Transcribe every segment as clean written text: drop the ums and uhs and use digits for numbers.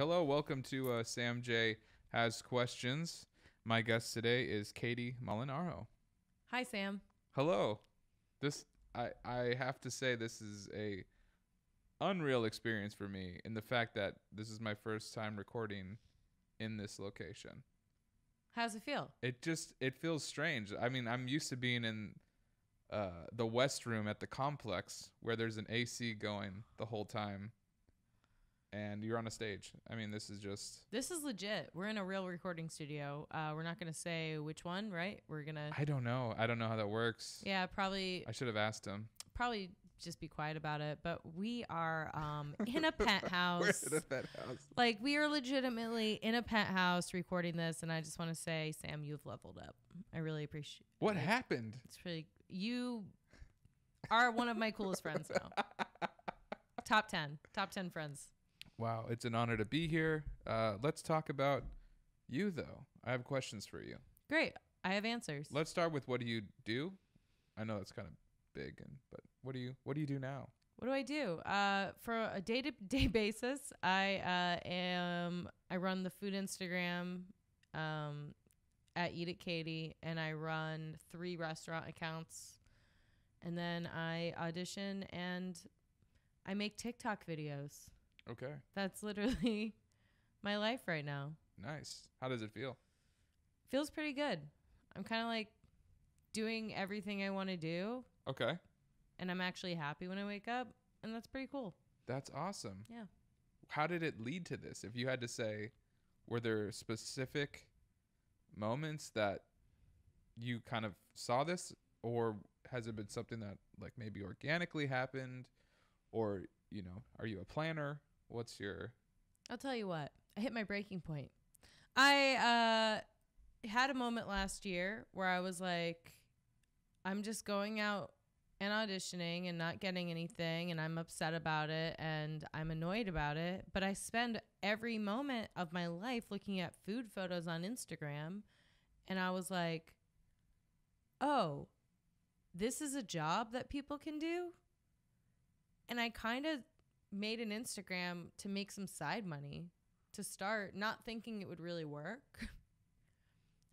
Hello, welcome to Sam Jae Has Questions. My guest today is Katie Molinaro. Hi, Sam. Hello. I have to say this is a unreal experience for me in the fact that this is my first time recording in this location. How's it feel? It feels strange. I mean, I'm used to being in the West Room at the complex where there's an AC going the whole time. And you're on a stage. I mean, this is legit. We're in a real recording studio. We're not going to say which one, right? I don't know how that works. Yeah, probably. I should have asked him. Probably just be quiet about it. But we are in a penthouse. We're in a penthouse. Like, we are legitimately in a penthouse recording this. And I just want to say, Sam, you've leveled up. I really appreciate it. What happened? It's really, you are one of my coolest friends now. Top 10 friends. Wow, it's an honor to be here. Let's talk about you, though. I have questions for you. Great. I have answers. Let's start with, what do you do? I know that's kind of big, but what do you do now? What do I do? For a day-to-day basis, I run the food Instagram at Eat It Katie, and I run 3 restaurant accounts, and then I audition and I make TikTok videos. Okay. That's literally my life right now. Nice. How does it feel? Feels pretty good. I'm kind of like doing everything I want to do. Okay. And I'm actually happy when I wake up, and that's pretty cool. That's awesome. Yeah. How did it lead to this? If you had to say, were there specific moments that you kind of saw this, or has it been something that like maybe organically happened, or, you know, are you a planner? What's your... I'll tell you what. I hit my breaking point. I had a moment last year where I was like, I'm just going out and auditioning and not getting anything, and I'm upset about it and I'm annoyed about it. But I spend every moment of my life looking at food photos on Instagram, and I was like, oh, this is a job that people can do? And I kind of made an Instagram to make some side money to start, not thinking it would really work.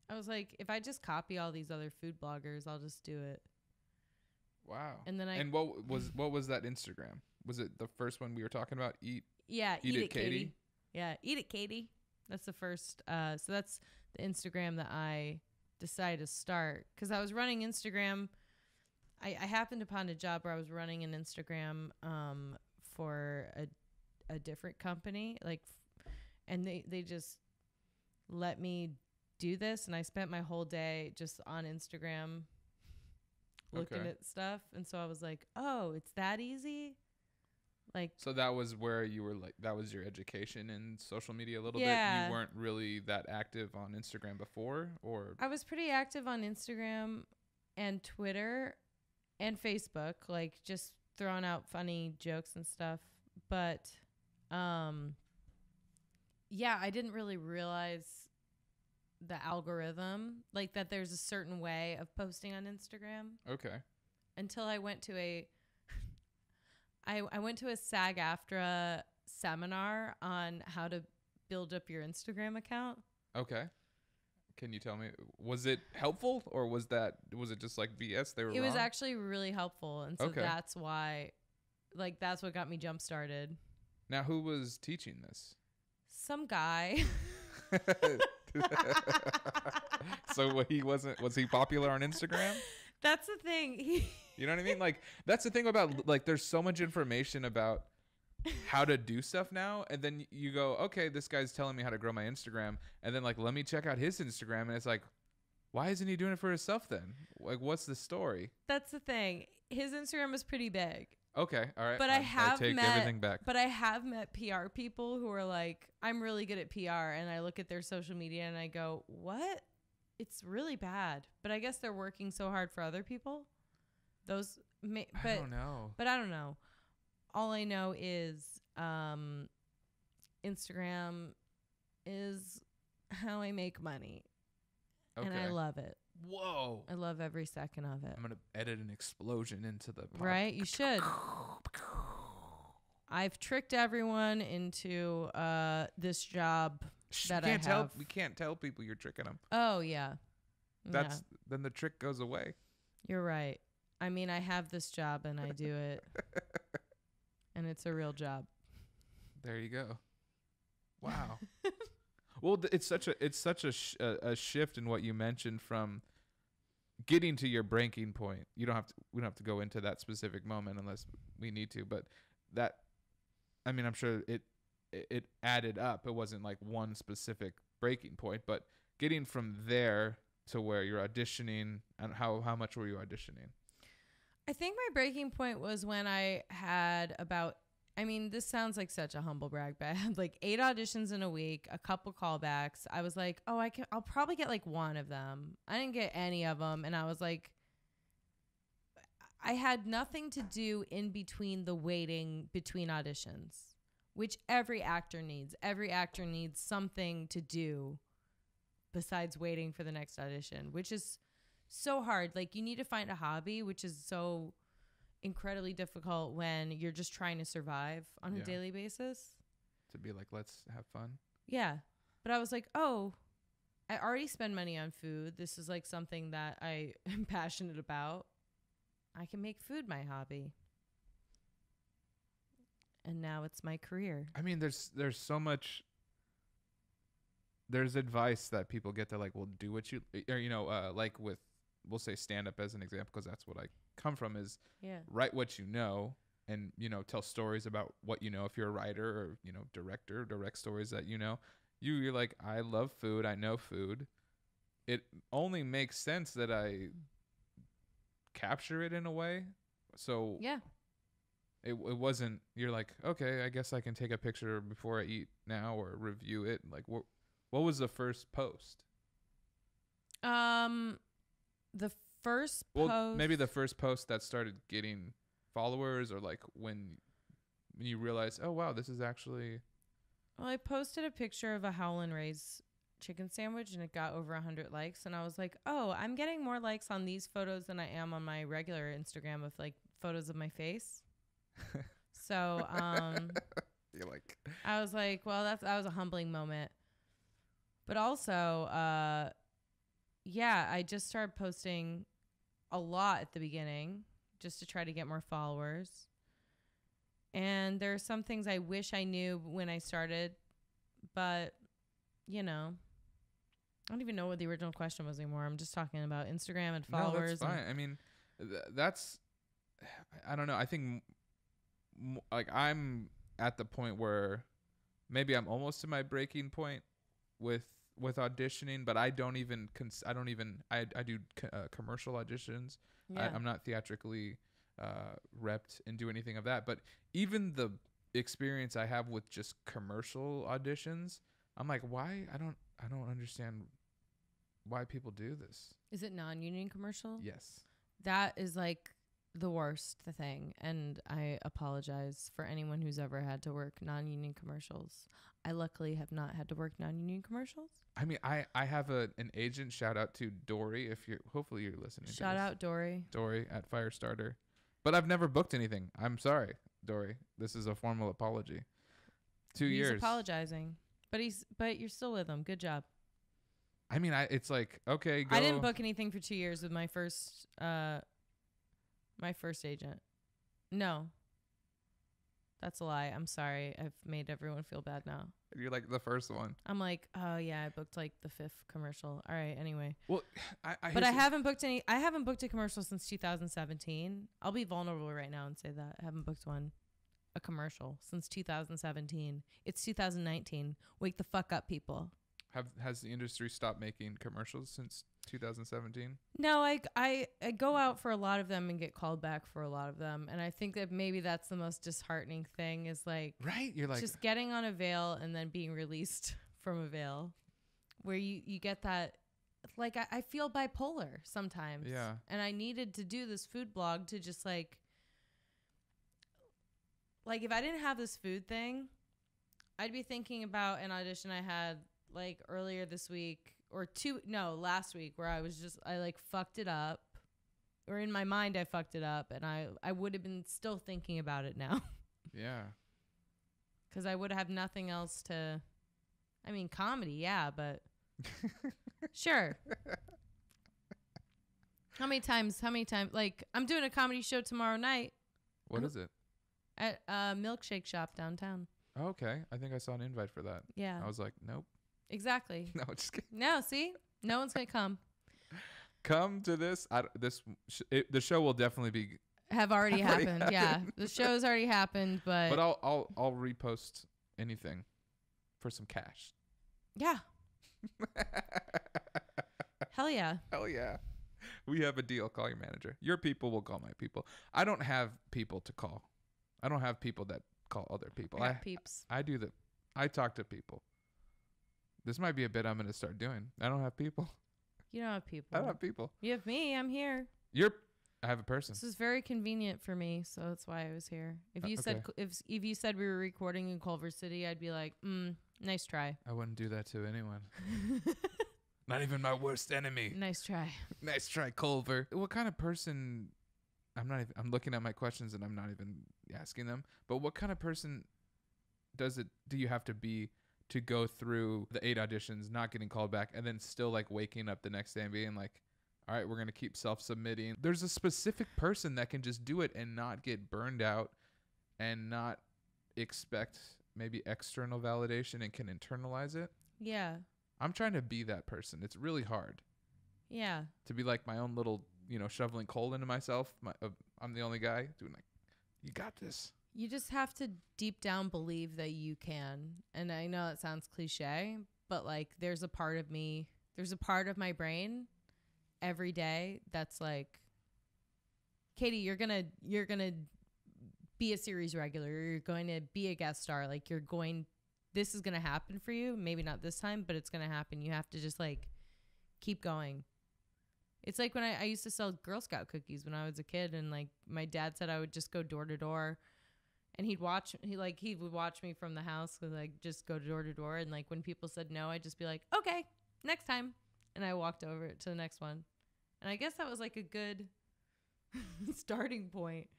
I was like, if I just copy all these other food bloggers, I'll just do it. Wow. And then what was that Instagram? Was it the first one we were talking about? Eat It Katie? Yeah, Eat It Katie. That's the first. So that's the Instagram that I decided to start, because I was running Instagram. I happened upon a job where I was running an Instagram for a different company, and they just let me do this, and I spent my whole day just on Instagram looking at stuff. And so I was like, oh, it's that easy? So that was where you were like, that was your education in social media a little bit? You weren't really that active on Instagram before? Or I was pretty active on Instagram and Twitter and Facebook, like just throwing out funny jokes and stuff. But yeah, I didn't really realize the algorithm, like that there's a certain way of posting on Instagram. Okay. Until I went to I went to a SAG-AFTRA seminar on how to build up your Instagram account. Okay. Can you tell me, was it helpful, or was it just like BS? It was actually really helpful. And so that's why, like, that's what got me jump started. Now, who was teaching this? Some guy. So was he popular on Instagram? That's the thing. You know what I mean? Like, that's the thing about, like, there's so much information about how to do stuff now, and then you go, okay, this guy's telling me how to grow my Instagram, and then like, let me check out his Instagram, and it's like, why isn't he doing it for himself then? Like, what's the story? That's the thing. His Instagram is pretty big. Okay, all right. But I take everything back. But I have met PR people who are like, I'm really good at PR, and I look at their social media and I go, what? It's really bad. But I guess they're working so hard for other people. I don't know. But I don't know. All I know is Instagram is how I make money. Okay. And I love it. Whoa. I love every second of it. I'm going to edit an explosion into the podcast. Right? You should. I've tricked everyone into this job that I have. We can't tell people you're tricking them. Oh, yeah. Then the trick goes away. You're right. I mean, I have this job and I do it. And it's a real job. There you go. Wow. Well, it's such a shift in what you mentioned from getting to your breaking point. We don't have to go into that specific moment unless we need to, but that, I mean, I'm sure it added up. It wasn't like one specific breaking point, but getting from there to where you're auditioning, and how much were you auditioning? I think my breaking point was when I had this sounds like such a humble brag, but I had like 8 auditions in a week, a couple callbacks. I was like, I'll probably get like one of them. I didn't get any of them. And I was like, I had nothing to do in between the waiting between auditions, which every actor needs. Every actor needs something to do besides waiting for the next audition, which is so hard. Like, you need to find a hobby, which is so incredibly difficult when you're just trying to survive on a daily basis. To be like, let's have fun. Yeah. But I was like, I already spend money on food. This is like something that I am passionate about. I can make food my hobby. And now it's my career. I mean, there's so much. There's advice that people get to, like, well, do what you, or, like with, we'll say stand up as an example, because that's what I come from, is write what you know and, tell stories about what you know. If you're a writer or, director, direct stories that you're like, I love food. I know food. It only makes sense that I capture it in a way. So yeah. It wasn't, you're like, okay, I guess I can take a picture before I eat now or review it. Like, what was the first post? The first post. Maybe the first post that started getting followers, or like when you realize, oh wow, this is actually. Well, I posted a picture of a Howlin' Ray's chicken sandwich and it got over 100 likes, and I was like, oh, I'm getting more likes on these photos than I am on my regular Instagram of like photos of my face. So you're like, I was like, well, that was a humbling moment. But also, I just started posting a lot at the beginning just to try to get more followers. And there are some things I wish I knew when I started, but, I don't even know what the original question was anymore. I'm just talking about Instagram and followers. No, that's fine. I mean, I don't know. I think, like, I'm at the point where maybe I'm almost to my breaking point with auditioning, but I don't even I do commercial auditions. Yeah. I'm not theatrically repped and do anything of that, but even the experience I have with just commercial auditions, I'm like, why? I don't understand why people do this. Is it non-union commercial? Yes. That is like the worst thing, and I apologize for anyone who's ever had to work non-union commercials. I luckily have not had to work non-union commercials. I mean, I have an agent. Shout out to Dory, hopefully you're listening. Shout out Dory at Firestarter. But I've never booked anything. I'm sorry, Dory. This is a formal apology. 2 years. He's apologizing, but you're still with him. Good job. I mean, it's like, okay, go. I didn't book anything for 2 years with my first agent. No. That's a lie. I'm sorry. I've made everyone feel bad now. You're like the first one. I'm like, oh yeah, I booked like the 5th commercial. All right. Anyway. Well, I haven't booked a commercial since 2017. I'll be vulnerable right now and say that I haven't booked a commercial since 2017. It's 2019. Wake the fuck up, people. Has the industry stopped making commercials since 2017? No, I go out for a lot of them and get called back for a lot of them, and I think that maybe that's the most disheartening thing is like, right? You're like just getting on a veil and then being released from a veil, where you get that. Like, I feel bipolar sometimes. Yeah. And I needed to do this food blog to just like if I didn't have this food thing, I'd be thinking about an audition I had like earlier this week last week, where I like fucked it up, or in my mind I fucked it up, and I would have been still thinking about it now. Yeah. because I would have nothing else to. I mean, comedy, yeah, but sure. How many times? Like, I'm doing a comedy show tomorrow night. What is it? At a milkshake shop downtown. Oh, okay. I think I saw an invite for that. Yeah. I was like, nope. Exactly. No, just kidding. No, see? No one's going to come. Come to this. The show will definitely be. Have already happened. Yeah. The show's already happened, but. But I'll repost anything for some cash. Yeah. Hell yeah. Hell yeah. We have a deal. Call your manager. Your people will call my people. I don't have people to call. I don't have people that call other people. I got peeps. I do that. I talk to people. This might be a bit I'm going to start doing. I don't have people. You don't have people. I don't have people. You have me. I'm here. I have a person. This is very convenient for me, so that's why I was here. If you said okay. if you said we were recording in Culver City, I'd be like, nice try. I wouldn't do that to anyone. Not even my worst enemy. Nice try. Nice try, Culver. What kind of person? I'm looking at my questions and I'm not even asking them. But what kind of person do you have to be to go through the 8 auditions, not getting called back, and then still like waking up the next day and being like, all right, we're going to keep self-submitting. There's a specific person that can just do it and not get burned out and not expect maybe external validation and can internalize it. Yeah. I'm trying to be that person. It's really hard. Yeah. To be like my own little, shoveling coal into myself. I'm the only guy doing like, you got this. You just have to deep down believe that you can. And I know it sounds cliche, but like there's a part of my brain every day that's like, Katie, you're gonna be a series regular. You're going to be a guest star. Like this is gonna happen for you. Maybe not this time, but it's gonna happen. You have to just like keep going. It's like when I used to sell Girl Scout cookies when I was a kid, and like my dad said I would just go door to door, and he would watch me from the house because like just go door to door, and like when people said no, I'd just be like, okay, next time, and I walked over to the next one, and I guess that was like a good starting point,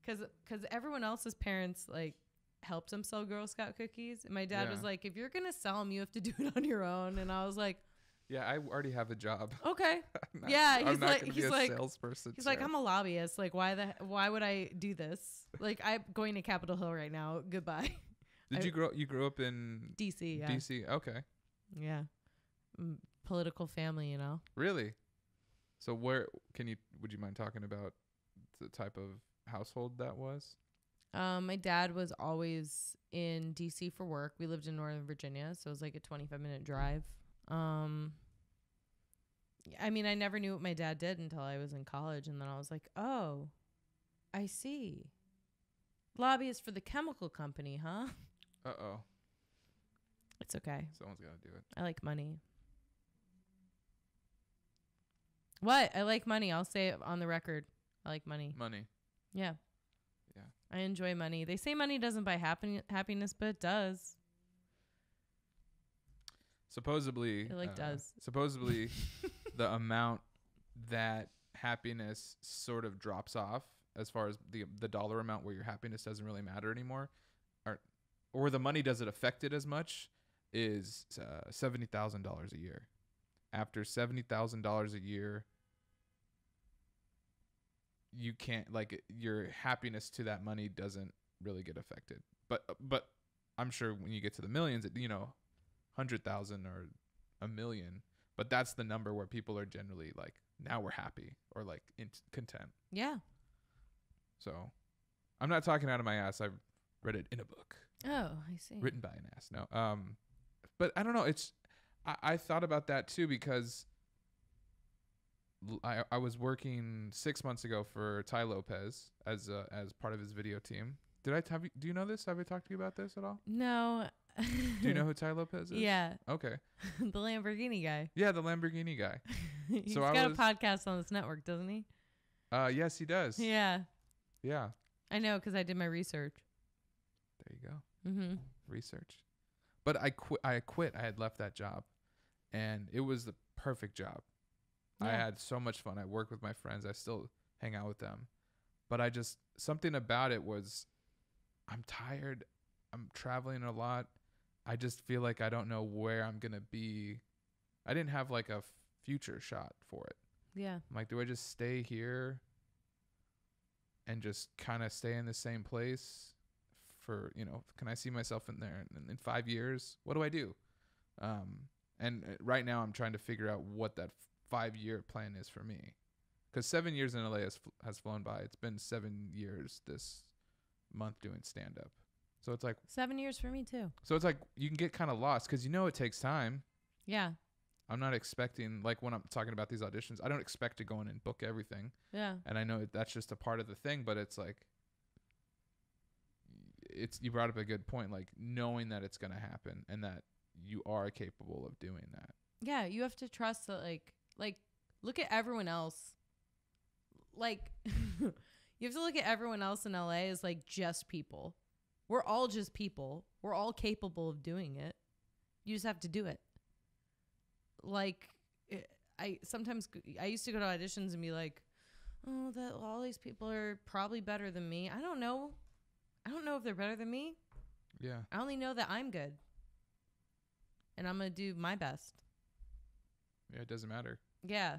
because everyone else's parents like helped them sell Girl Scout cookies, and my dad was like, if you're gonna sell them, you have to do it on your own, and I was like, yeah, I already have a job. Okay. I'm not gonna be a salesperson. He's like, I'm a lobbyist. Like, why would I do this? Like, I'm going to Capitol Hill right now. Goodbye. You grew up in DC? Yeah. DC. Okay. Yeah. Political family, Really? So would you mind talking about the type of household that was? My dad was always in DC for work. We lived in Northern Virginia, so it was like a 25-minute drive. I mean, I never knew what my dad did until I was in college, and then I was like, oh, I see. Lobbyist for the chemical company, huh? Uh-oh. It's okay. Someone's got to do it. I like money. What? I like money. I'll say it on the record. I like money. Money. Yeah. Yeah. I enjoy money. They say money doesn't buy happiness, but it does. Supposedly, It does. Supposedly, the amount that happiness sort of drops off, as far as the dollar amount where your happiness doesn't really matter anymore, or the money doesn't affect it as much, is $70,000 a year. After $70,000 a year, you can't, like, your happiness to that money doesn't really get affected. But I'm sure when you get to the millions, 100,000 or a million, but that's the number where people are generally like, now we're happy or like content. Yeah. So I'm not talking out of my ass. I've read it in a book. Oh, I see. Written by an ass. No. But I don't know. I thought about that too, because I was working 6 months ago for Ty Lopez as part of his video team. Do you know this? Have I talked to you about this at all? No. Do you know who Ty Lopez is? Yeah. Okay. The Lamborghini guy. Yeah, the Lamborghini guy. He's got a podcast on this network, doesn't he? Yes, he does. Yeah. Yeah. I know, because I did my research. There you go. Mm-hmm. Research. But I quit. I had left that job, and it was the perfect job. Yeah. I had so much fun. I work with my friends. I still hang out with them. But something about it was, I'm tired. I'm traveling a lot. I just feel like I don't know where I'm going to be. I didn't have like a future shot for it. Yeah. I'm like, do I just stay here and just kind of stay in the same place for, can I see myself in there in 5 years? What do I do? And right now I'm trying to figure out what that 5-year plan is for me. Because 7 years in LA has flown by. It's been 7 years this month doing stand-up. So it's like 7 years for me too. So it's like you can get kind of lost because it takes time. Yeah. I'm not expecting, like when I'm talking about these auditions, I don't expect to go in and book everything. Yeah. And I know that's just a part of the thing, but it's like, you brought up a good point, like knowing that it's going to happen and that you are capable of doing that. Yeah. You have to trust that, like look at everyone else. Like you have to look at everyone else in LA as like just people. We're all just people. We're all capable of doing it. You just have to do it. Like, I used to go to auditions and be like, oh, that all these people are probably better than me. I don't know if they're better than me. Yeah. I only know that I'm good. And I'm going to do my best. Yeah, it doesn't matter. Yeah.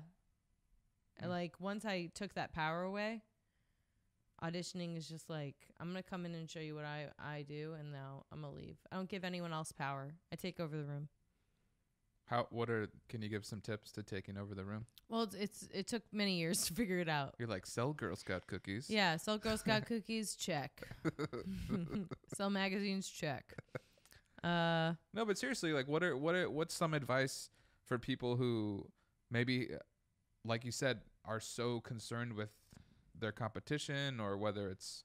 And like, once I took that power away, auditioning is just like, I'm going to come in and show you what I do, and now I'm going to leave. I don't give anyone else power. I take over the room. Can you give some tips to taking over the room? Well, it took many years to figure it out. You're like, sell Girl Scout cookies. Yeah, sell Girl Scout cookies, check. Sell magazines, check. No, but seriously, like, what's some advice for people who maybe, like you said, are so concerned with their competition, or whether it's,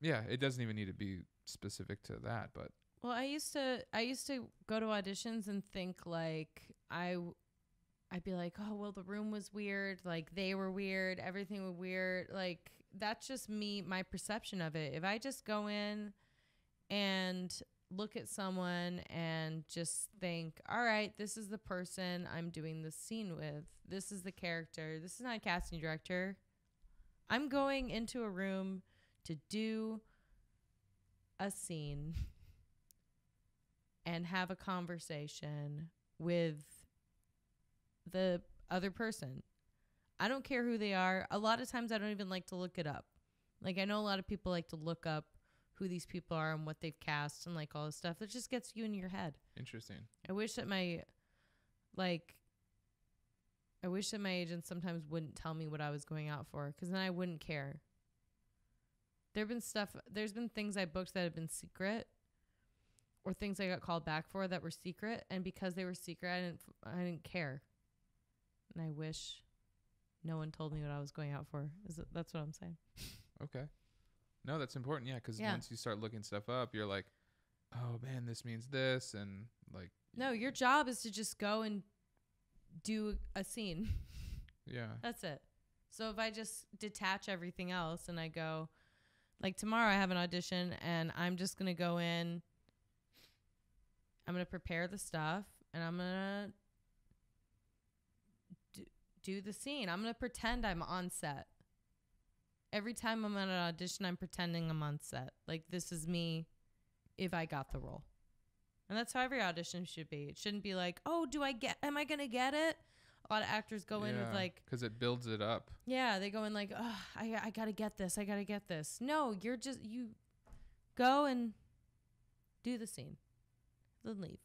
it doesn't even need to be specific to that, but. Well, I used to go to auditions and think like I'd be like, oh, well, the room was weird. Like they were weird. Everything was weird. Like that's just my perception of it. If I just go in and look at someone and just think, all right, this is the person I'm doing this scene with. This is the character. This is not a casting director. I'm going into a room to do a scene and have a conversation with the other person. I don't care who they are. A lot of times I don't even like to look it up. Like I know a lot of people like to look up who these people are and what they've cast and like all this stuff. It just gets you in your head. Interesting. I wish that my agent sometimes wouldn't tell me what I was going out for, because then I wouldn't care. There's been things I booked that have been secret, or things I got called back for that were secret, and because they were secret, I didn't care. And I wish no one told me what I was going out for. That's what I'm saying. Okay. No, that's important. Yeah, because once you start looking stuff up, you're like, oh man, this means this, and like. No, your job is to just go and do a scene. Yeah. That's it. So if I just detach everything else and I go, like tomorrow I have an audition and I'm just gonna go in. I'm going to prepare the stuff, and I'm going to do the scene. I'm going to pretend I'm on set. Every time I'm at an audition, I'm pretending I'm on set. Like, this is me if I got the role. And that's how every audition should be. It shouldn't be like, oh, am I going to get it? A lot of actors go in with like. Because it builds it up. Yeah, they go in like, oh, I got to get this. I got to get this. No, you go and do the scene. Then leave.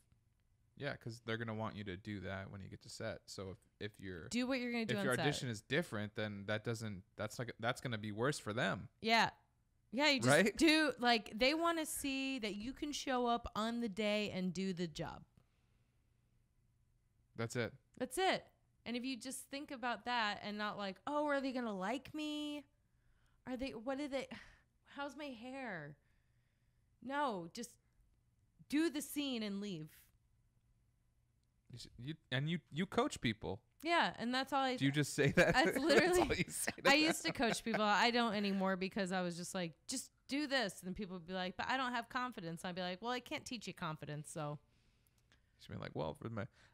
Yeah, because they're gonna want you to do that when you get to set. So if you're do what you're gonna do. If your audition is different, then that's gonna be worse for them. Yeah, you just do, like, they want to see that you can show up on the day and do the job. That's it. And if you just think about that and not like, oh, are they gonna like me? How's my hair? No, just do the scene and leave. You coach people. Yeah, and that's all I. Do you just say that? That's literally. That's all you say I used to coach people. I don't anymore, because I was just like, just do this, and people would be like, but I don't have confidence. I'd be like, well, I can't teach you confidence, so. She'd be like, well,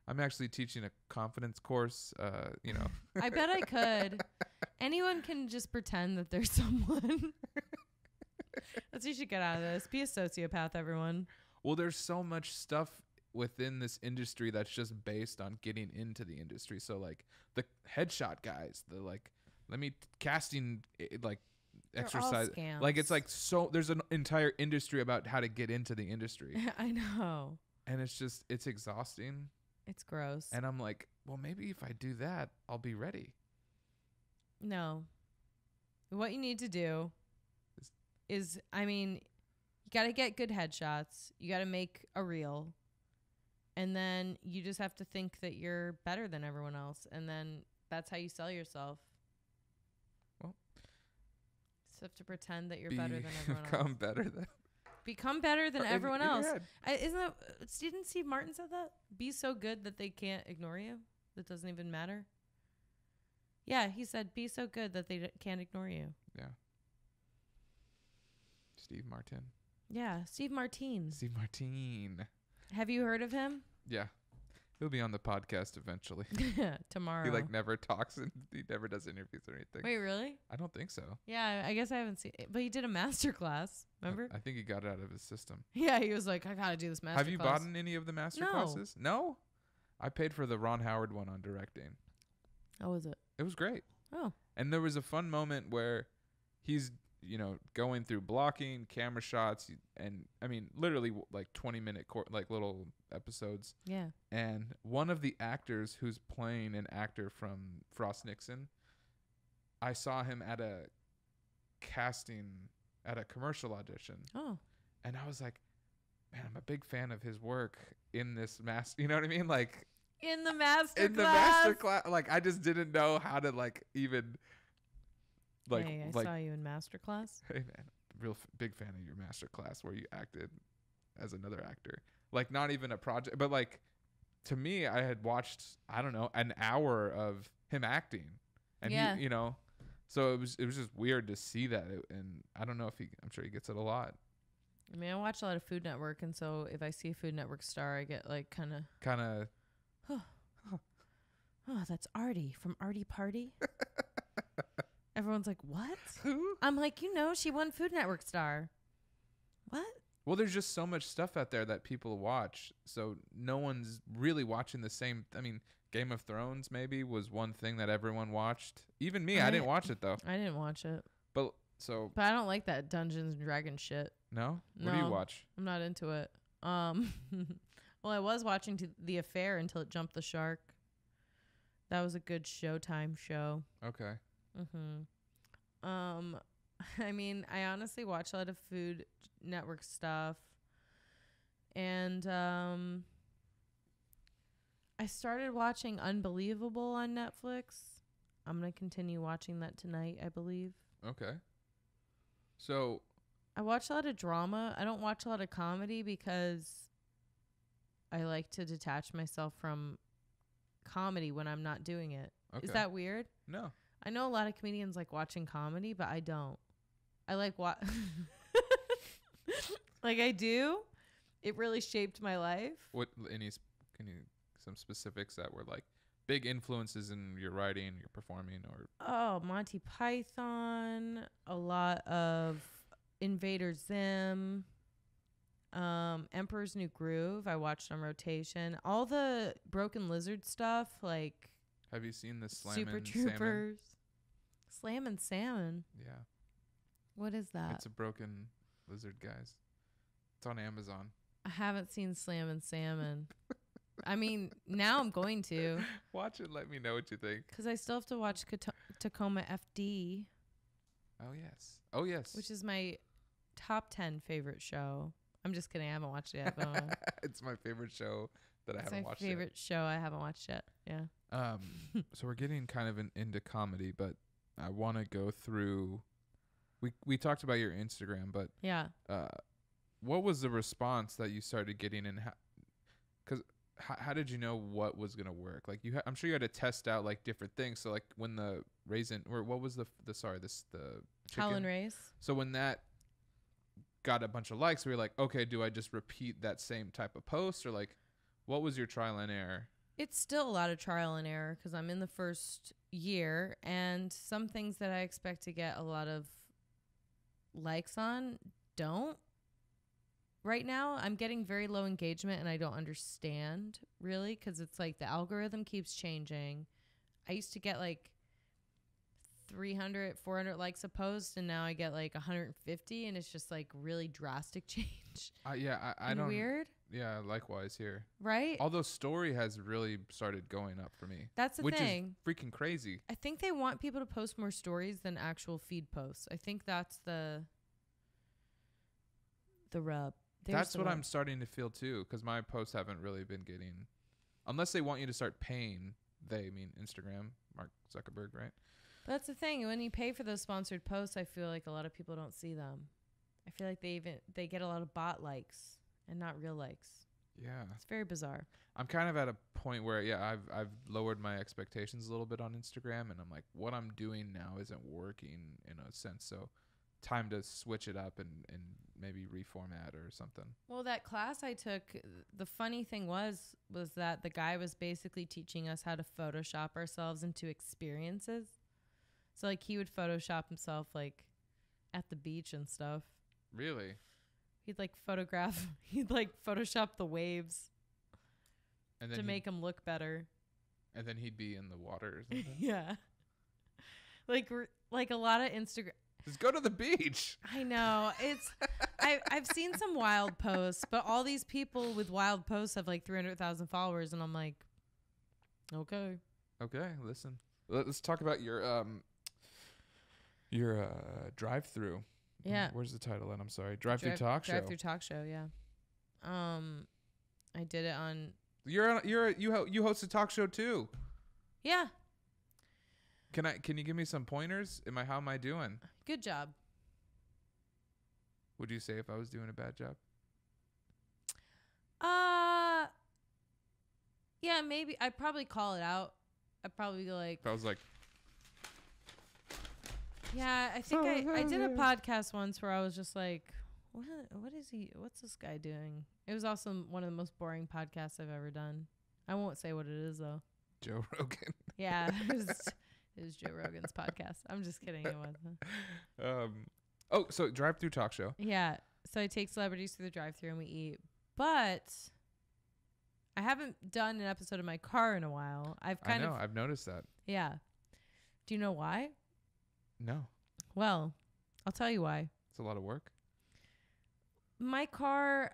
I'm actually teaching a confidence course. I bet I could. Anyone can just pretend that there's someone. That's what you should get out of this. Be a sociopath, everyone. Well, there's so much stuff within this industry that's just based on getting into the industry. So like the headshot guys, the like, casting like They're all exercise. scams. Like it's like so there's an entire industry about how to get into the industry. I know. And it's exhausting. It's gross. And I'm like, well, maybe if I do that, I'll be ready. No. What you need to do is, you got to get good headshots. You got to make a reel. And then you just have to think that you're better than everyone else. And then that's how you sell yourself. Well, just have to pretend that you're better than everyone else. Become better than everyone in else. your Isn't that, didn't Steve Martin said that? Be so good that they can't ignore you. That doesn't even matter. Yeah, he said, be so good that they can't ignore you. Yeah. Steve Martin. Yeah, Steve Martin. Steve Martin. Have you heard of him? Yeah. He'll be on the podcast eventually. Tomorrow. He like never talks and he never does interviews or anything. Wait, really? I don't think so. Yeah, I guess I haven't seen it. But he did a master class, remember? I think he got it out of his system. Yeah, he was like, I got to do this master class. Have you bought any of the master classes? No? I paid for the Ron Howard one on directing. How was it? It was great. Oh. And there was a fun moment where he's, going through blocking, camera shots, and literally like 20-minute like little episodes. Yeah. And one of the actors who's playing an actor from Frost Nixon, I saw him at a commercial audition. Oh. And I was like, man, I'm a big fan of his work in this master. You know what I mean? Like in the master class. The master class. Like I just didn't know how to like even. Like, hey, I saw you in master class. Hey man, big fan of your master class where you acted as another actor. Like not even a project, but like to me, I had watched an hour of him acting, and yeah. he, so it was just weird to see that, and I don't know if I'm sure he gets it a lot. I watch a lot of Food Network, and so if I see a Food Network star, I get like kind of. Oh, that's Artie from Artie Party. Everyone's like, what? Who? I'm like, she won Food Network star. What? Well, there's just so much stuff out there that people watch. So no one's really watching the same. Game of Thrones maybe was one thing that everyone watched. Even me, I didn't watch it though. I didn't watch it. But I don't like that Dungeons and Dragons shit. No? What do you watch? I'm not into it. Well, I was watching The Affair until it jumped the shark. That was a good Showtime show. Okay. I honestly watch a lot of Food Network stuff. And I started watching Unbelievable on Netflix. I'm going to continue watching that tonight, I believe. Okay. So I watch a lot of drama. I don't watch a lot of comedy because I like to detach myself from comedy when I'm not doing it. Okay. Is that weird? No. I know a lot of comedians like watching comedy, but I don't. I like like I do. It really shaped my life. What some specifics that were like big influences in your writing, your performing, or Monty Python, a lot of Invader Zim, Emperor's New Groove. I watched on rotation. All the Broken Lizard stuff, like. Have you seen the Slam Super and Troopers? Salmon? Slam and Salmon. Yeah. What is that? It's a Broken Lizard, guys. It's on Amazon. I haven't seen Slam and Salmon. Now I'm going to. Watch it. Let me know what you think. Because I still have to watch Tacoma FD. Oh, yes. Which is my top 10 favorite show. I'm just kidding. I haven't watched it yet. But it's my favorite show that I haven't watched yet. It's my favorite show I haven't watched yet. Yeah. So we're getting kind of into comedy, but I want to go through. We talked about your Instagram, but yeah. What was the response that you started getting, and how did you know what was gonna work? Like I'm sure you had to test out like different things. So like when the raisin, or what was the chicken? Howlin' Race. So when that got a bunch of likes, we were like, okay, do I just repeat that same type of post, or like, what was your trial and error? It's still a lot of trial and error because I'm in the first year, and some things that I expect to get a lot of likes on don't right now. I'm getting very low engagement and I don't understand really because it's like the algorithm keeps changing. I used to get like 300, 400 likes a post and now I get like 150 and it's just like really drastic change. I don't. Weird. Yeah, likewise here. Right? Although story has really started going up for me. That's the which thing. is freaking crazy. I think they want people to post more stories than actual feed posts. I think that's the rub. That's what I'm starting to feel too, because my posts haven't really been getting, unless they want you to start paying. They mean Instagram, Mark Zuckerberg, right? But that's the thing. When you pay for those sponsored posts, I feel like a lot of people don't see them. I feel like they get a lot of bot likes and not real likes. Yeah, it's very bizarre. I'm kind of at a point where I've lowered my expectations a little bit on Instagram, and I'm like, what I'm doing now isn't working in a sense. So, time to switch it up and maybe reformat or something. Well, that class I took, the funny thing was that the guy was basically teaching us how to Photoshop ourselves into experiences. So like he would Photoshop himself like at the beach and stuff. Really? He'd like Photoshop the waves and then to make him look better. And then he'd be in the water or something. Yeah. Like a lot of Instagram. Just go to the beach. I know. It's I've seen some wild posts, but all these people with wild posts have like 300,000 followers and I'm like, okay. Okay, listen. Let's talk about your drive-through. Yeah. Where's the title? And I'm sorry. Drive-through talk show. Drive-through talk show, yeah. I did it on you host a talk show too. Yeah. Can you give me some pointers? How am I doing? Good job. Would you say if I was doing a bad job? Yeah, maybe. I'd probably call it out. I'd probably be like, if I was like, yeah, I think I did a podcast once where I was just like, what's this guy doing? It was also one of the most boring podcasts I've ever done. I won't say what it is though. Joe Rogan. Yeah, it was Joe Rogan's podcast. I'm just kidding. It wasn't. So drive-through talk show. Yeah. So I take celebrities through the drive-through and we eat. But I haven't done an episode of my car in a while. I've noticed that. Yeah. Do you know why? No. Well, I'll tell you why. It's a lot of work. My car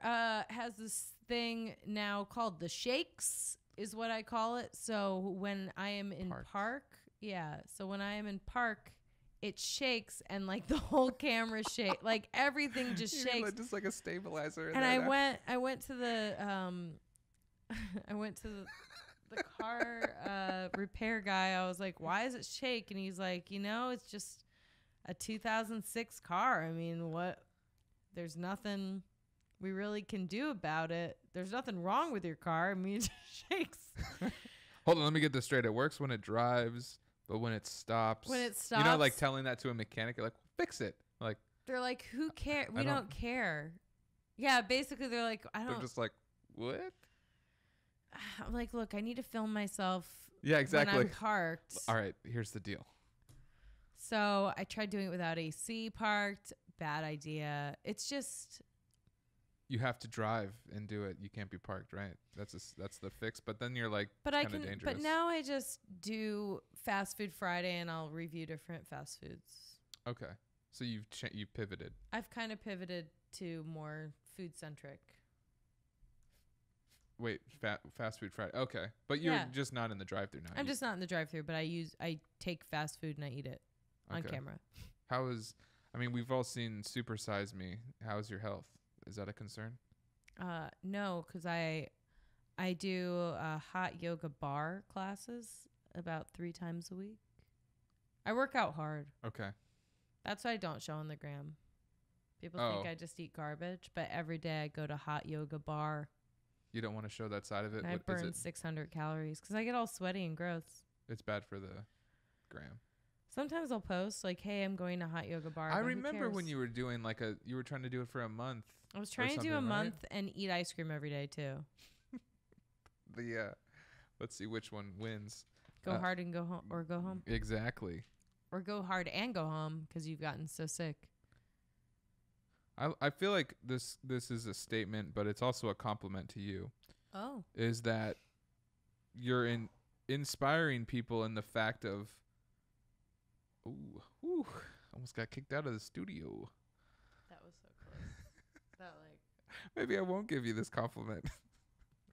has this thing now called the shakes, is what I call it. So when I am in park, so when I am in park, it shakes and like the whole camera shake, like everything just shakes. Like, just like a stabilizer. And I went to the the car repair guy. I was like, why does it shake? And he's like, it's just a 2006 car. I mean, there's nothing we really can do about it. There's nothing wrong with your car. I mean, it just shakes. Hold on, let me get this straight. It works when it drives, but when it stops. Like telling that to a mechanic, you're like, fix it. Like, they're like, who cares? We don't care. Yeah, basically they're like, They're just like, what? I'm like, look, I need to film myself. Yeah, exactly. When I'm parked. All right, here's the deal. So I tried doing it without AC parked. Bad idea. It's just. You have to drive and do it. You can't be parked, right? That's the fix. But then you're like, kind of dangerous. But now I just do Fast Food Friday and I'll review different fast foods. Okay, so you pivoted. I've kind of pivoted to more food centric. Wait, Fast Food Friday. Okay, but you're just not in the drive-thru now. I'm just not in the drive-thru, but I take fast food and I eat it on camera. We've all seen Super Size Me. How's your health? Is that a concern? No, because I do hot yoga bar classes about 3 times a week. I work out hard. Okay. That's why I don't show on the gram. People think I just eat garbage, but every day I go to hot yoga bar. You don't want to show that side of it? And I burn 600 calories because I get all sweaty and gross. It's bad for the gram. Sometimes I'll post like, hey, I'm going to hot yoga bar. I remember when you were doing you were trying to do it for a month. I was trying to do a month and eat ice cream every day too. Let's see which one wins. Go hard and go home, or go home. Exactly. Or go hard and go home because you've gotten so sick. I feel like this is a statement, but it's also a compliment to you. Oh. Is that you're inspiring people in the fact of, ooh, almost got kicked out of the studio. That was so close. That like. Maybe I won't give you this compliment.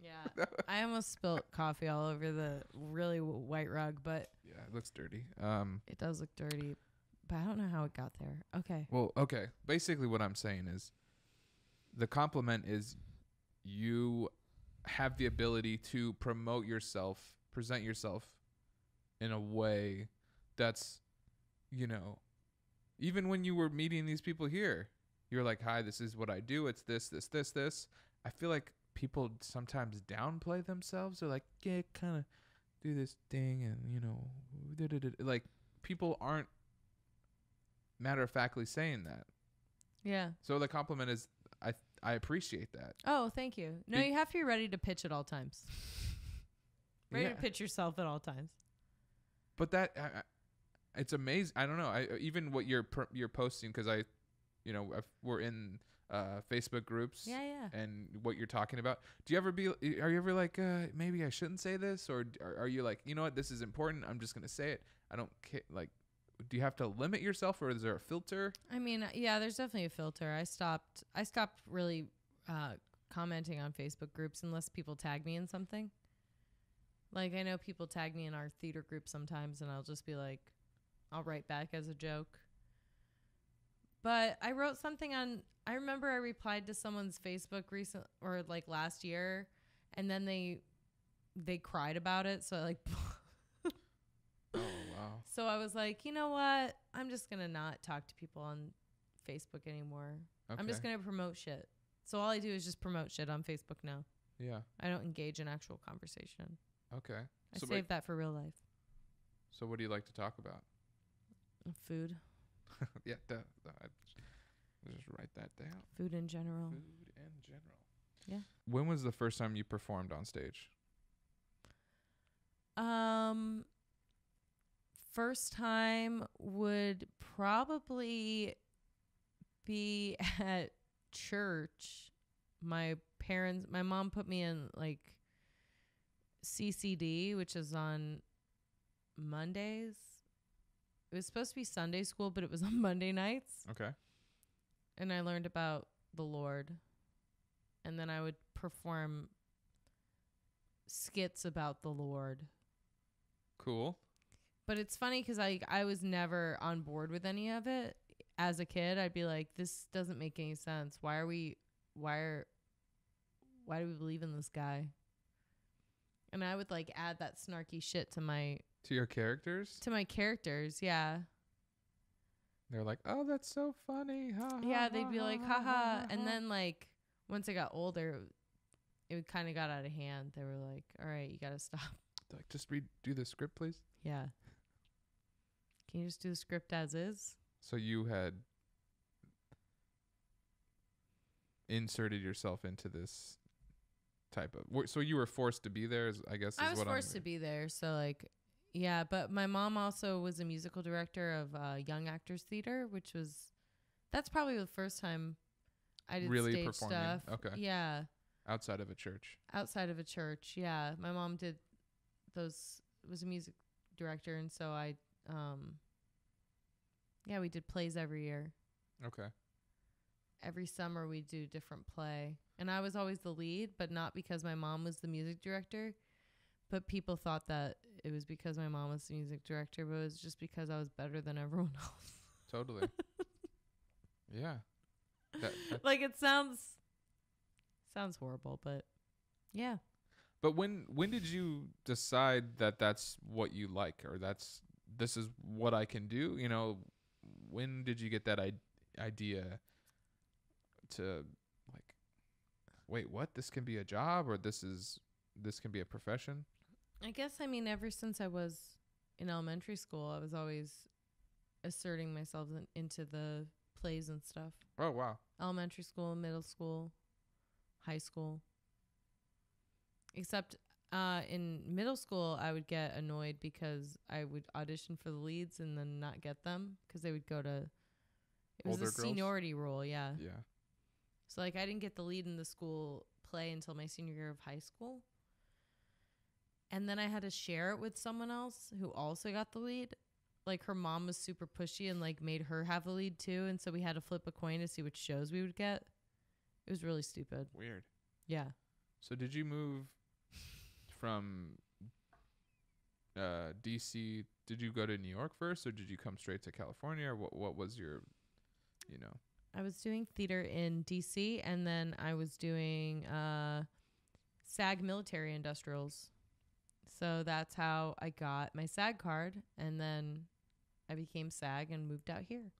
Yeah. I almost spilt coffee all over the really white rug, but Yeah, it looks dirty. it does look dirty, but I don't know how it got there. Okay. Well, okay. Basically, what I'm saying is, the compliment is you have the ability to promote yourself, present yourself in a way that's, even when you were meeting these people here, you're like, hi, this is what I do. It's this. I feel like people sometimes downplay themselves. They're like, yeah, kind of do this thing and, like people aren't matter-of-factly saying that. Yeah. So the compliment is, I appreciate that. Oh, thank you. No, you have to be ready to pitch at all times. Ready to pitch yourself at all times. But that it's amazing. I don't know. Even what you're posting, because we're in Facebook groups. Yeah. And what you're talking about. Are you ever like, maybe I shouldn't say this, or are you like, you know what, this is important, I'm just gonna say it. I don't care. Like, do you have to limit yourself, or is there a filter? I mean, yeah, there's definitely a filter. I stopped really commenting on Facebook groups unless people tag me in something. Like, I know people tag me in our theater group sometimes, and I'll just be like, I'll write back as a joke. But I wrote something I remember I replied to someone's Facebook last year, and then they cried about it. So Oh, wow. So I was like, you know what? I'm just going to not talk to people on Facebook anymore. Okay. I'm just going to promote shit. So all I do is just promote shit on Facebook now. Yeah. I don't engage in actual conversation. Okay. I save that for real life. So what do you like to talk about? Food. Yeah. Just write that down. Food in general. Yeah. When was the first time you performed on stage? First time would probably be at church. My mom put me in like CCD, which is on Mondays. It was supposed to be Sunday school, but it was on Monday nights. Okay. And I learned about the Lord. And then I would perform skits about the Lord. Cool. But it's funny because I was never on board with any of it. As a kid, I'd be like, this doesn't make any sense. Why do we believe in this guy? And I would like add that snarky shit to your characters? To my characters, yeah. They're like, oh, that's so funny. Ha, yeah, ha, they'd be ha, like, ha, haha. ha, And ha. then like once I got older, it kind of got out of hand. They were like, all right, you got to stop. Like, just do the script, please. Yeah. Can you just do the script as is? So you had inserted yourself into this type of... So you were forced to be there, I guess, is I was what forced to be there. So, like, yeah. But my mom also was a musical director of Young Actors Theater, which was... That's probably the first time I did really stage performing. stuff. Okay. Yeah. Outside of a church. Outside of a church, yeah. My mom did those... was a music director, and so I... yeah, we did plays every year. Okay. Every summer we do a different play. And I was always the lead, but not because my mom was the music director. But people thought that it was because my mom was the music director, but it was just because I was better than everyone else. Totally. Yeah. Like, it sounds horrible, but yeah. But when did you decide that that's what you like, or this is what I can do? You know, when did you get that idea to like, wait, what? This can be a job, or this can be a profession? I guess, I mean, ever since I was in elementary school, I was always asserting myself into the plays and stuff. Oh, wow. Elementary school, middle school, high school. Except in middle school, I would get annoyed because I would audition for the leads and then not get them because they would go to... It was Older a seniority rule, yeah. Yeah. So like I didn't get the lead in the school play until my senior year of high school. And then I had to share it with someone else who also got the lead. Like her mom was super pushy and like made her have the lead too. And so we had to flip a coin to see which shows we would get. It was really stupid. Weird. Yeah. So did you move from DC? Did you go to New York first, or did you come straight to California? Or what was your, you know? I was doing theater in DC, and then I was doing SAG military industrials. So that's how I got my SAG card, and then I became SAG and moved out here.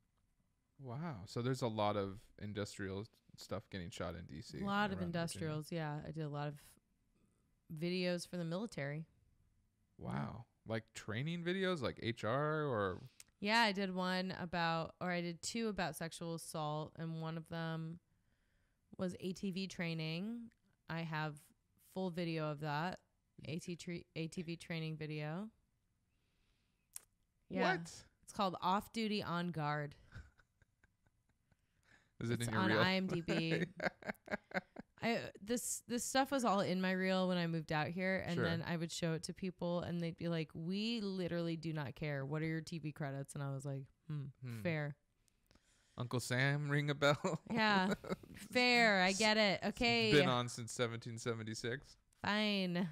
Wow. So there's a lot of industrial stuff getting shot in DC. A lot of around industrials, yeah. I did a lot of videos for the military. Wow. Like training videos, like HR or... Yeah, I did I did two about sexual assault, and one of them was ATV training. I have full video of that. ATV training video. Yeah. What? It's called Off Duty on Guard. Is it It's in your on reel? IMDb. This stuff was all in my reel when I moved out here, and Sure. then I would show it to people, and they'd be like, "We literally do not care. What are your TV credits?" And I was like, fair. Uncle Sam, ring a bell? Yeah, fair. I get it. Okay, Been on since 1776. fine.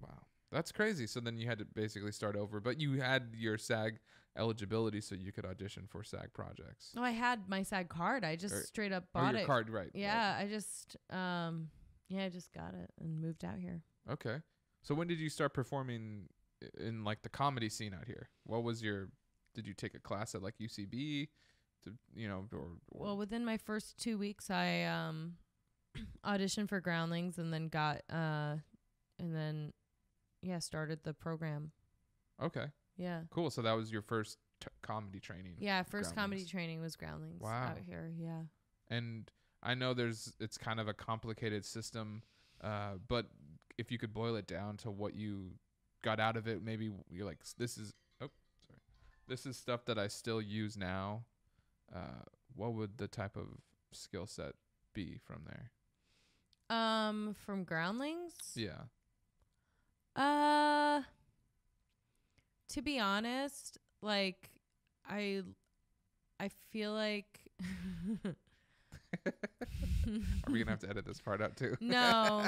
Wow. That's crazy. So then you had to basically start over, but you had your SAG eligibility so you could audition for SAG projects. No, I had my SAG card. I just straight up Or bought your it. card, right. Yeah, I just I just got it and moved out here. Okay. So when did you start performing in like the comedy scene out here? What was did you take a class at like UCB to, or Well, within my first 2 weeks, I auditioned for Groundlings and then started the program. Okay. Yeah. Cool. So that was your first comedy training. Yeah, first comedy Groundlings. training was Groundlings Wow. out here. Yeah. And I know it's kind of a complicated system, but if you could boil it down to what you got out of it, maybe you're like, this is stuff that I still use now. What would the type of skill set be from there? From Groundlings? Yeah. To be honest, like I feel like Are we gonna have to edit this part out too? No,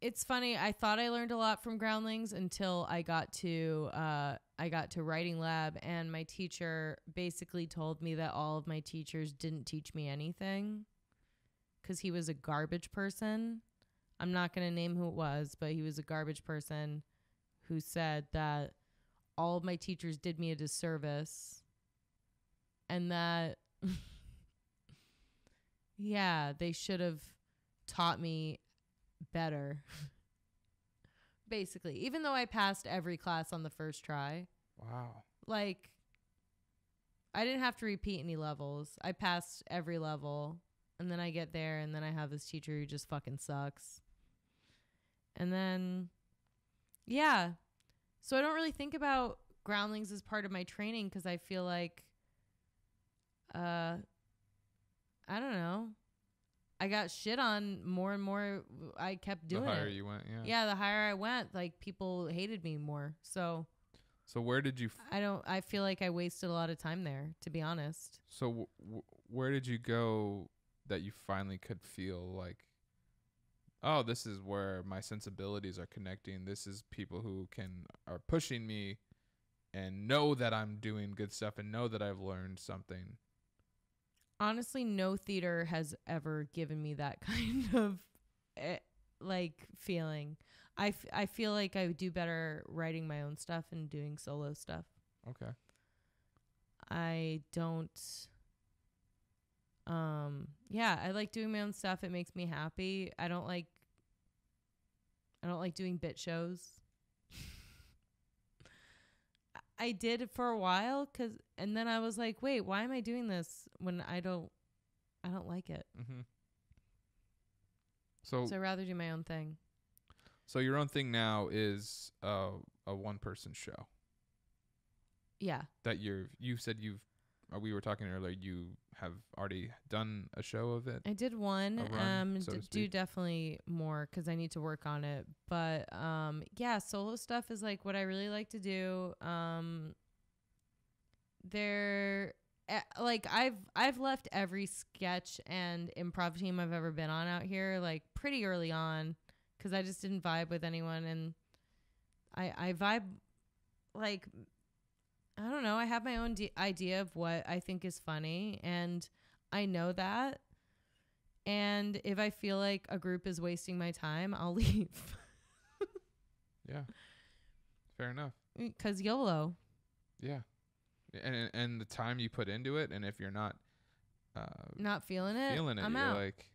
it's funny. I thought I learned a lot from Groundlings until I got to writing lab, and my teacher basically told me that all of my teachers didn't teach me anything because he was a garbage person. I'm not going to name who it was, but he was a garbage person who said that all of my teachers did me a disservice and that, yeah, they should have taught me better. Basically, even though I passed every class on the first try. Wow. Like, I didn't have to repeat any levels. I passed every level. And then I get there, and then I have this teacher who just fucking sucks. And then, yeah. So I don't really think about Groundlings as part of my training because I feel like, I don't know. I got shit on more and more. I kept doing it. The higher you went, yeah. Yeah, the higher I went, like, people hated me more. So where did you... I feel like I wasted a lot of time there, to be honest. So where did you go that you finally could feel like, oh, this is where my sensibilities are connecting. This is people who are pushing me and know that I'm doing good stuff and know that I've learned something. Honestly, no theater has ever given me that kind of feeling. I feel like I would do better writing my own stuff and doing solo stuff. Okay. I don't. I like doing my own stuff. It makes me happy. I don't like doing bit shows. I did it for a while and then I was like, wait, why am I doing this when I don't like it? Mm-hmm. So I'd rather do my own thing. So your own thing now is a one-person show. Yeah. That you said you've we were talking earlier, you have already done a show of it. I did one. A run, so to Do speak. definitely more because I need to work on it. But yeah, solo stuff is like what I really like to do. Like I've left every sketch and improv team I've ever been on out here like pretty early on because I just didn't vibe with anyone, and I vibe like, I don't know. I have my own idea of what I think is funny, and I know that. And if I feel like a group is wasting my time, I'll leave. Yeah. Fair enough. Because YOLO. Yeah. And the time you put into it, and if you're not feeling it, I'm you're out. like,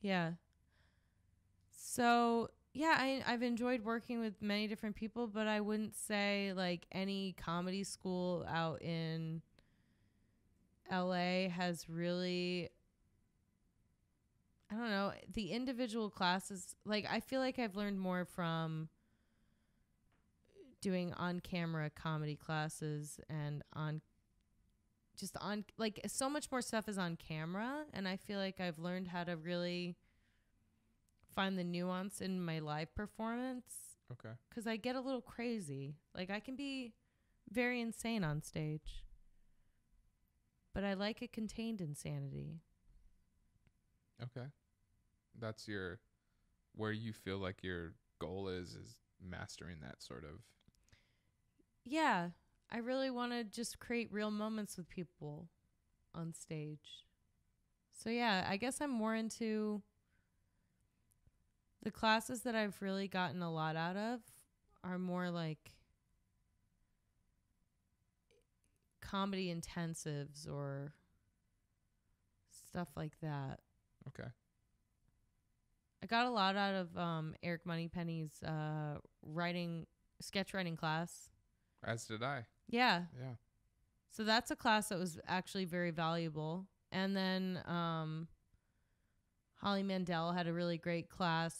yeah. So yeah, I've enjoyed working with many different people, but I wouldn't say like any comedy school out in LA has really, I don't know, the individual classes. Like, I feel like I've learned more from doing on-camera comedy classes and like so much more stuff is on camera, and I feel like I've learned how to really find the nuance in my live performance. okay. Because I get a little crazy. Like, I can be very insane on stage, but I like a contained insanity. Okay. That's where you feel like your goal is mastering that sort of. Yeah. I really want to just create real moments with people on stage. So yeah, I guess I'm more into the classes that I've really gotten a lot out of are more like comedy intensives or stuff like that. Okay. I got a lot out of Eric Moneypenny's sketch writing class. As did I. Yeah. Yeah. So that's a class that was actually very valuable. And then Holly Mandel had a really great class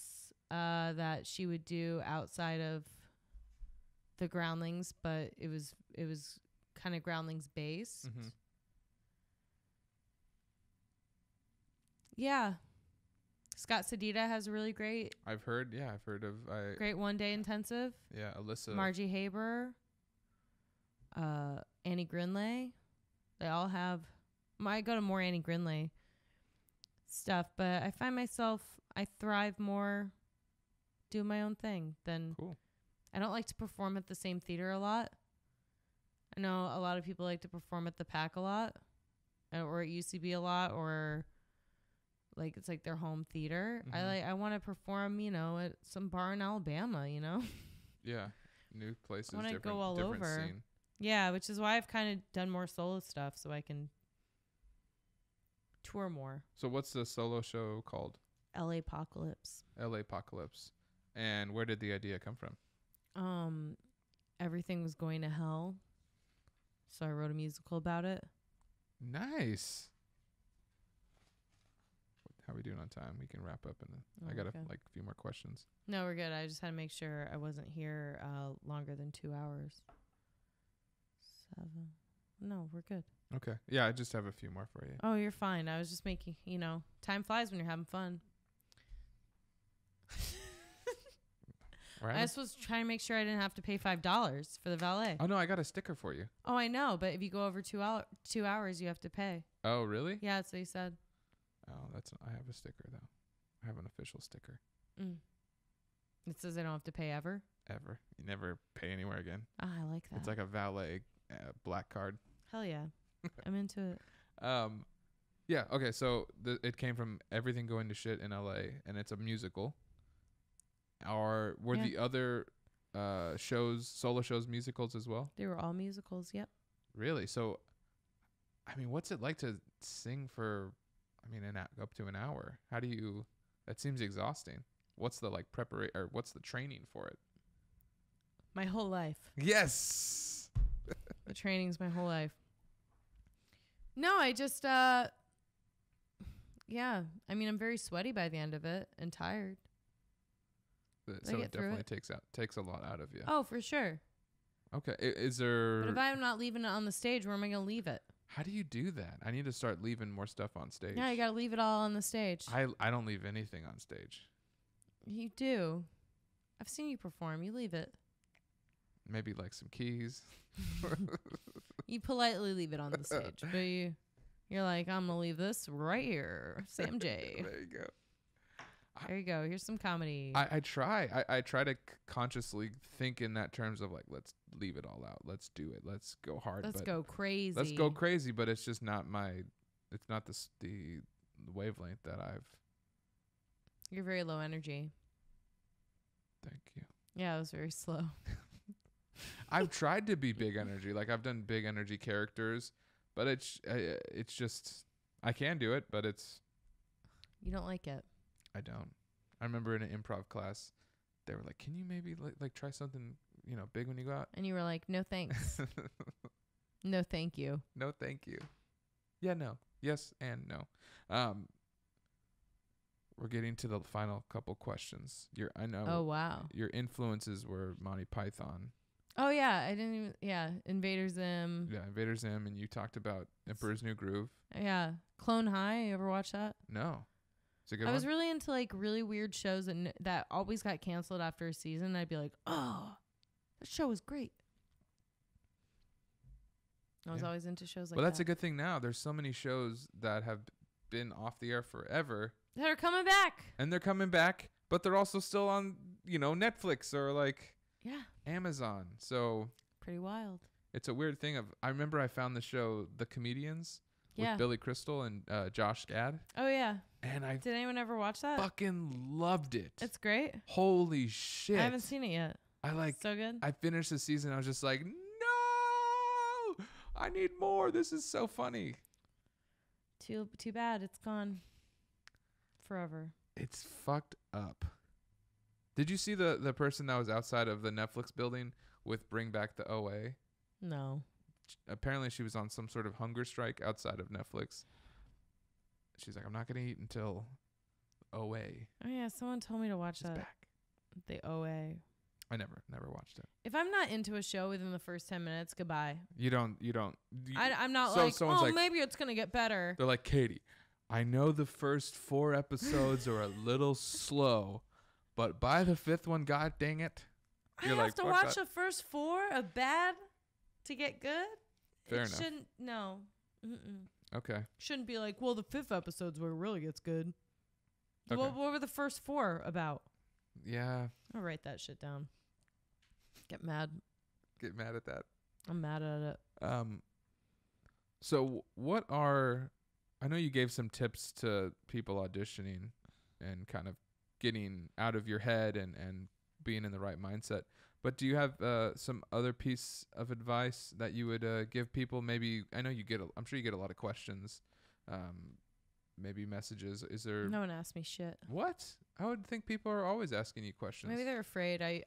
that she would do outside of the Groundlings, but it was kind of Groundlings based. Mm-hmm. Yeah. Scott Sedita has a really great. I've heard of. Great one-day intensive. Yeah, Alyssa. Margie Haber. Annie Grinley. They all have. I go to more Annie Grinley stuff, but I find myself, I thrive more doing my own thing than. Cool. I don't like to perform at the same theater a lot. I know a lot of people like to perform at the Pack a lot, or at UCB a lot, or like it's like their home theater. Mm-hmm. I want to perform, at some bar in Alabama, Yeah, new places. I want to different, go all different over. Scene. Yeah, which is why I've kind of done more solo stuff so I can tour more. So what's the solo show called? LA Apocalypse. LA Apocalypse. And where did the idea come from? Everything was going to hell, so I wrote a musical about it. Nice. How are we doing on time? We can wrap up I got a few more questions. No, we're good. I just had to make sure I wasn't here longer than 2 hours. 7. No, we're good. Okay. Yeah, I just have a few more for you. Oh, you're fine. I was just making, time flies when you're having fun. I just was trying to make sure I didn't have to pay $5 for the valet. Oh, no, I got a sticker for you. Oh, I know. But if you go over 2 hours, you have to pay. Oh, really? Yeah, that's what he said. Oh, I have a sticker, though. I have an official sticker. It says I don't have to pay ever? Ever. You never pay anywhere again. Ah, I like that. It's like a valet black card. Hell yeah. I'm into it. Yeah, okay, so it came from Everything Going to Shit in LA, and it's a musical. Were the other solo shows musicals as well? They were all musicals, yep. Really? So, I mean, what's it like to sing for, up to an hour? How do you, that seems exhausting. What's the preparation, or what's the training for it? My whole life. Yes! The training's my whole life. No, I just, yeah. I'm very sweaty by the end of it and tired. So it definitely takes a lot out of you. Oh, for sure. Okay. Is there? But if I'm not leaving it on the stage, where am I going to leave it? How do you do that? I need to start leaving more stuff on stage. Yeah, you got to leave it all on the stage. I don't leave anything on stage. You do. I've seen you perform. You leave it. Maybe like some keys. You politely leave it on the stage, but you're like, I'm gonna leave this right here, Sam J. There you go. There you go. Here's some comedy. I try. I try to consciously think in that terms of like, let's leave it all out. Let's do it. Let's go hard. Let's go crazy. Let's go crazy. But it's just not it's not the wavelength that I've. You're very low energy. Thank you. Yeah, it was very slow. I've tried to be big energy. Like I've done big energy characters, but it's just, I can do it, but You don't like it. I don't. I remember in an improv class, they were like, "Can you maybe like try something, big when you go out?" And you were like, no thanks. No thank you. No, thank you. Yeah, no. Yes and no. We're getting to the final couple questions. I know. Oh, wow. Your influences were Monty Python. Oh, yeah. I didn't even. Yeah. Invader Zim. Yeah, Invader Zim, and you talked about Emperor's New Groove. Yeah. Clone High. You ever watch that? No. It's a good I one. was really into like really weird shows that always got canceled after a season. I'd be like, oh, that show was great. I was always into shows like that. Well, that's a good thing now. There's so many shows that have been off the air forever. That are coming back. And they're coming back, but they're also still on, Netflix or like Amazon. So pretty wild. It's a weird thing I remember I found the show The Comedians with Billy Crystal and Josh Gad. Oh, yeah. And Did anyone ever watch that? Fucking loved it. It's great. Holy shit. I haven't seen it yet. So good. I finished the season. I was just like, no, I need more. This is so funny. Too bad. It's gone forever. It's fucked up. Did you see the person that was outside of the Netflix building with Bring Back the OA? No. Apparently she was on some sort of hunger strike outside of Netflix. She's like, I'm not going to eat until OA. Oh, yeah. Someone told me to watch that. Back. The OA. I never watched it. If I'm not into a show within the first 10 minutes, goodbye. I'm not like, maybe it's going to get better. They're like, Katie, I know the first 4 episodes are a little slow, but by the 5th one, god dang it. I have to watch the first 4 of bad to get good? Fair enough. No. Mm-mm. Okay. Shouldn't be like, well, the 5th episode's where it really gets good. Okay. What were the first 4 about? Yeah. I'll write that shit down. Get mad at that. I'm mad at it. So I know you gave some tips to people auditioning and kind of getting out of your head and being in the right mindset. But do you have some other piece of advice that you would give people? Maybe I know I'm sure you get a lot of questions, maybe messages. Is there? No one asked me shit. What? I would think people are always asking you questions. Maybe they're afraid. I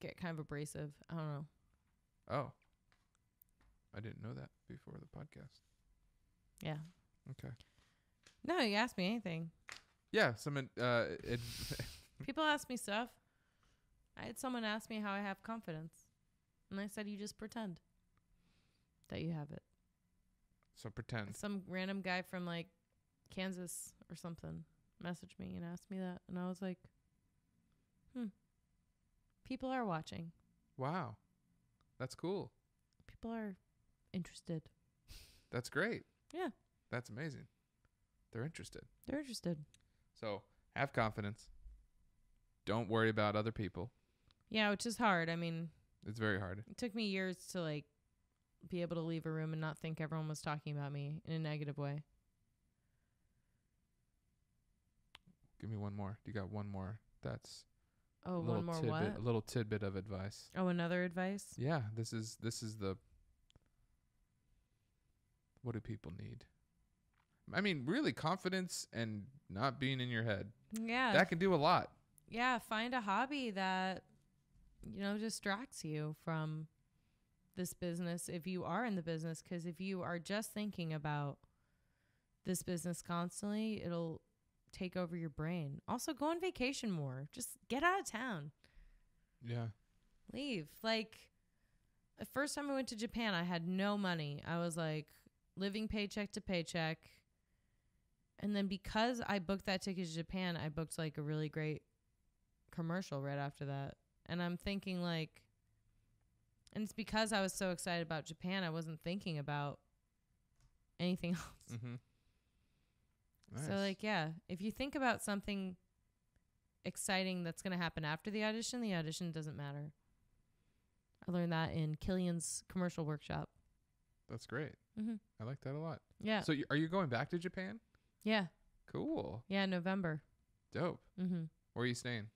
get kind of abrasive. I don't know. Oh, I didn't know that before the podcast. Yeah. Okay. No, you ask me anything. Yeah, people ask me stuff. I had someone ask me how I have confidence, and I said you just pretend that you have it. So pretend. Some random guy from like Kansas or something messaged me and asked me that, and I was like, people are watching. Wow, that's cool. People are interested. That's great. Yeah. That's amazing. They're interested. So have confidence. Don't worry about other people. Yeah, which is hard. I mean, it's very hard. It took me years to like be able to leave a room and not think everyone was talking about me in a negative way. Give me one more. You got one more? That's one more tidbit, what? A little tidbit of advice. Oh, another advice? Yeah, this is the what do people need? I mean, really confidence and not being in your head. Yeah. That can do a lot. Yeah, find a hobby that distracts you from this business if you are in the business, because if you are just thinking about this business constantly, it'll take over your brain. Also, go on vacation more. Just get out of town. Yeah. Leave. Like, the first time I went to Japan, I had no money. I was like living paycheck to paycheck. And then because I booked that ticket to Japan, I booked like a really great commercial right after that. And I'm thinking like, and it's because I was so excited about Japan, I wasn't thinking about anything else. Mm-hmm. Nice. So like, yeah, if you think about something exciting that's going to happen after the audition doesn't matter. I learned that in Killian's commercial workshop. That's great. Mm-hmm. I like that a lot. Yeah. So are you going back to Japan? Yeah. Cool. Yeah, November. Dope. Mm-hmm. Where are you staying?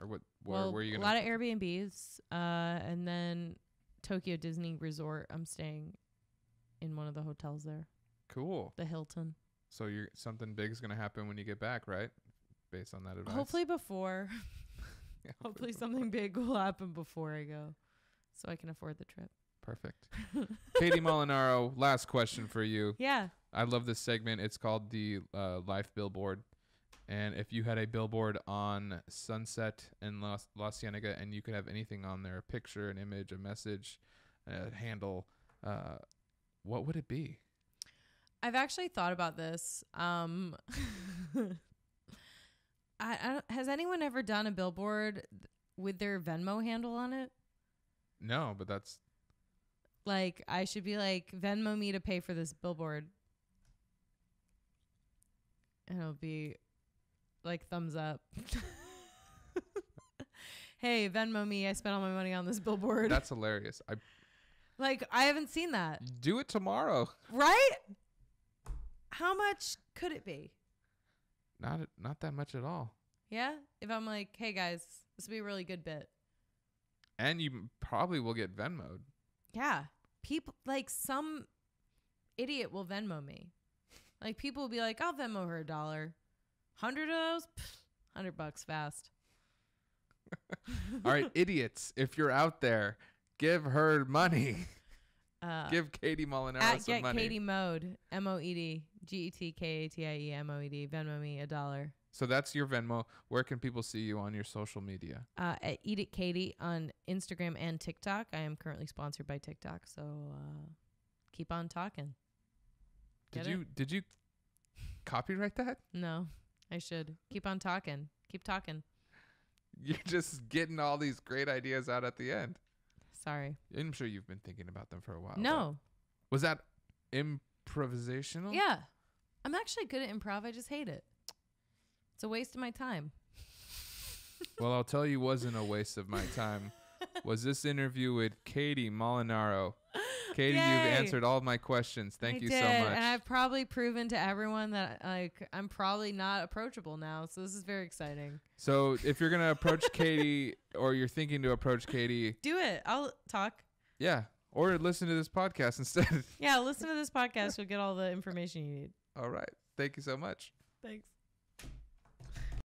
Or what? Well, where are you going? A lot of Airbnbs, and then Tokyo Disney Resort. I'm staying in one of the hotels there. Cool. The Hilton. So something big is going to happen when you get back, right? Based on that advice. Hopefully before. Yeah, Hopefully something big will happen before I go, so I can afford the trip. Perfect. Katie Molinaro, last question for you. Yeah. I love this segment. It's called the Life Billboard. And if you had a billboard on Sunset in La Cienega and you could have anything on there, a picture, an image, a message, a handle, what would it be? I've actually thought about this. Has anyone ever done a billboard with their Venmo handle on it? No, but that's... Like, I should be like, Venmo me to pay for this billboard. And it'll be like, thumbs up. Hey, Venmo me. I spent all my money on this billboard. That's hilarious. I haven't seen that. Do it tomorrow. Right? How much could it be? Not that much at all. Yeah? If I'm like, hey, guys, this would be a really good bit. And you probably will get Venmo'd. Yeah. People, like, some idiot will Venmo me. Like, people will be like, I'll Venmo her $1. 100 of those? Pfft, $100 fast. All right, idiots, if you're out there, give her money. Give Katie Molinaro some money. Katie Mode, MOED, GETKATIE MOED, Venmo me $1. So that's your Venmo. Where can people see you on your social media? At Eat It Katie on Instagram and TikTok. I am currently sponsored by TikTok, so keep on talking. Did you copyright that? No, I should. Keep on talking. Keep talking. You're just getting all these great ideas out at the end. Sorry. I'm sure you've been thinking about them for a while. No. Was that improvisational? Yeah. I'm actually good at improv. I just hate it. It's a waste of my time. Well, I'll tell you wasn't a waste of my time. Was this interview with Katie Molinaro. Katie, Yay. You've answered all of my questions. Thank you so much. And I've probably proven to everyone that I'm probably not approachable now. So this is very exciting. So if you're going to approach Katie or you're thinking to approach Katie. Do it. I'll talk. Yeah. Or listen to this podcast instead. Yeah. Listen to this podcast. You'll get all the information you need. All right. Thank you so much. Thanks.